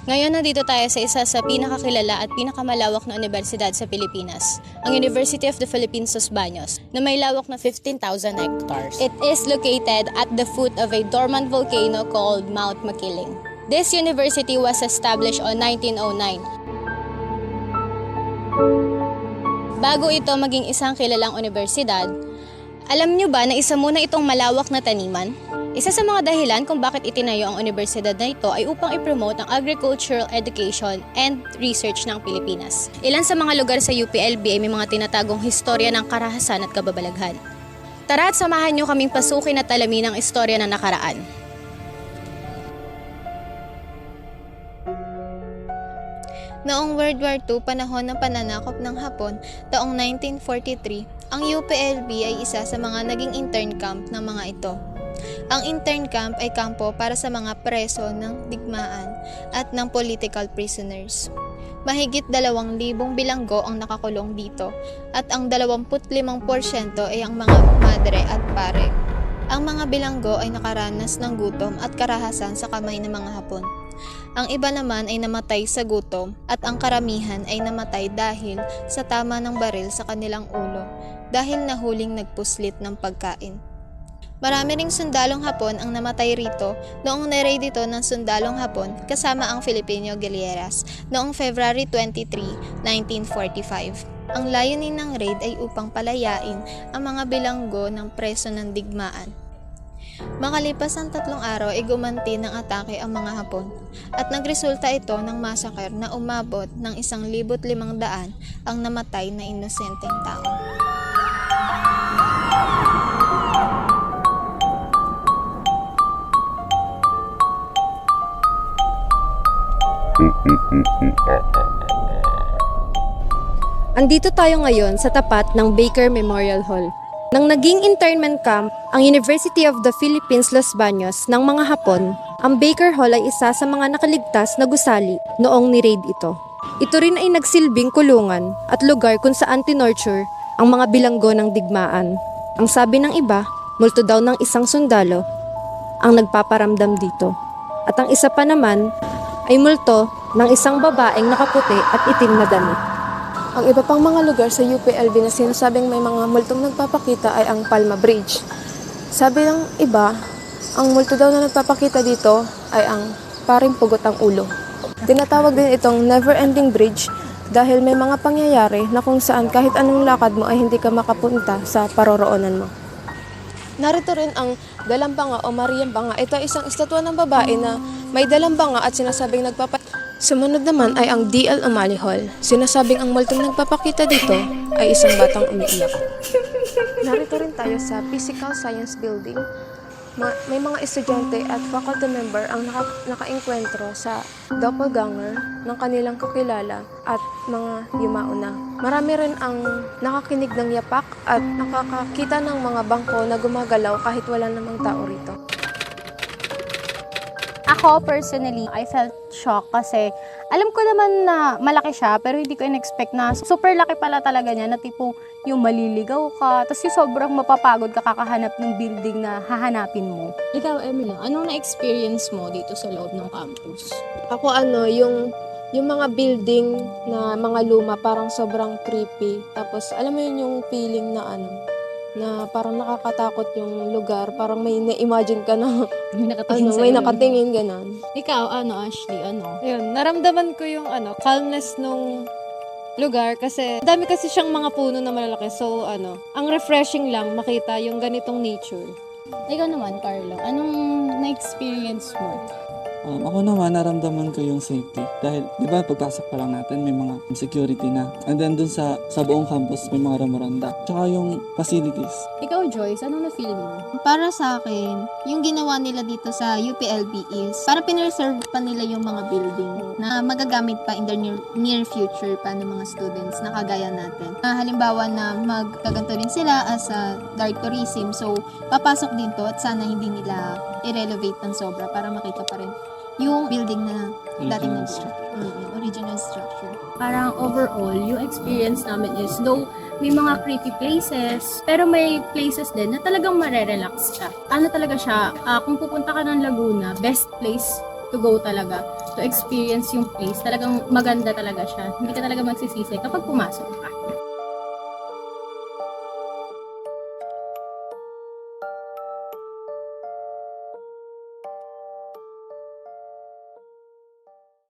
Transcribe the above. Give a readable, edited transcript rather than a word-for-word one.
Ngayon nandito tayo sa isa sa pinakakilala at pinakamalawak na universidad sa Pilipinas, ang University of the Philippines Los Baños, na may lawak na 15,000 hectares. It is located at the foot of a dormant volcano called Mount Makiling. This university was established on 1909. Bago ito maging isang kilalang universidad, alam nyo ba na isa muna itong malawak na taniman? Isa sa mga dahilan kung bakit itinayo ang universidad na ito ay upang i-promote ang agricultural education and research ng Pilipinas. Ilan sa mga lugar sa UPLB ay may mga tinatagong historya ng karahasan at kababalaghan. Tara at samahan nyo kaming pasukin at alamin ang istorya ng nakaraan. Noong World War II, panahon ng pananakop ng Hapon, taong 1943, ang UPLB ay isa sa mga naging intern camp ng mga ito. Ang intern camp ay kampo para sa mga preso ng digmaan at ng political prisoners. Mahigit 2,000 bilanggo ang nakakulong dito at ang 25% ay ang mga madre at pare. Ang mga bilanggo ay nakaranas ng gutom at karahasan sa kamay ng mga Hapon. Ang iba naman ay namatay sa gutom at ang karamihan ay namatay dahil sa tama ng baril sa kanilang ulo dahil nahuling nagpuslit ng pagkain. Marami ring sundalong Hapon ang namatay rito noong na-raid ito ng sundalong Hapon kasama ang Filipino Guerrilleras noong February 23, 1945. Ang layunin ng raid ay upang palayain ang mga bilanggo ng preso ng digmaan. Makalipas ang 3 araw ay gumanti ng atake ang mga Hapon at nagresulta ito ng massacre na umabot ng 1,500 ang namatay na inosenteng tao. Andito tayo ngayon sa tapat ng Baker Memorial Hall. Nang naging internment camp ang University of the Philippines Los Baños ng mga Hapon, ang Baker Hall ay isa sa mga nakaligtas na gusali noong ni-raid ito. Ito rin ay nagsilbing kulungan at lugar kung saan tinorture ang mga bilanggo ng digmaan. Ang sabi ng iba, multo daw ng isang sundalo ang nagpaparamdam dito. At ang isa pa naman ay multo ng isang babaeng nakaputi at itim na damit. Ang iba pang mga lugar sa UPLB na sinasabing may mga multong nagpapakita ay ang Palma Bridge. Sabi ng iba, ang multo daw na nagpapakita dito ay ang paring pugot ang ulo. Tinatawag din itong never-ending bridge dahil may mga pangyayari na kung saan kahit anong lakad mo ay hindi ka makapunta sa paroroonan mo. Narito rin ang Dalambanga o Mariambanga. Ito ay isang estatwa ng babae na may dalambanga at sinasabing Sumunod naman ay ang D.L. O'Malley Hall. Sinasabing ang multong nagpapakita dito ay isang batang umiiyak. Narito rin tayo sa Physical Science Building. May mga estudyante at faculty member ang nakaengkwentro sa doppelganger ng kanilang kakilala at mga yumao na. Marami rin ang nakakinig ng yapak at nakakakita ng mga bangko na gumagalaw kahit wala namang tao rito. Ako personally, I felt shock kasi alam ko naman na malaki siya pero hindi ko in-expect na super laki pala talaga niya na tipo yung maliligaw ka tapos yung sobrang mapapagod ka kakahanap ng building na hahanapin mo. Ikaw, Emily, anong na-experience mo dito sa loob ng campus? Ako yung mga building na mga luma parang sobrang creepy. Tapos alam mo yun yung feeling na parang nakakatakot yung lugar, parang may na-imagine ka na may nakatingin ganon. Ikaw, Ashley, Ayun, naramdaman ko yung calmness nung lugar kasi dami kasi siyang mga puno na malalaki. So ang refreshing lang makita yung ganitong nature. Ikaw naman, Carlo, anong na-experience mo? Ako naman, naramdaman ko yung safety. Dahil, di ba, pagpasok pa lang natin, may mga security na. And then, dun sa buong campus, may mga ramoranda. Tsaka yung facilities. Ikaw, Joyce, anong na-feel mo? Para sa akin, yung ginawa nila dito sa UPLB is para pinreserve pa nila yung mga building na magagamit pa in the near future pa ng mga students na kagaya natin. Halimbawa na magkaganto rin sila as a dark tourism, so papasok din to at sana hindi nila i-renovate ng sobra para makita pa rin yung building na dating original structure. Parang overall, yung experience namin is, though may mga creepy places, pero may places din na talagang marerelax siya. Ano talaga siya, kung pupunta ka ng Laguna, best place to go talaga. to experience yung place, talagang maganda talaga siya. Hindi ka talaga magsisisi kapag pumasok ka.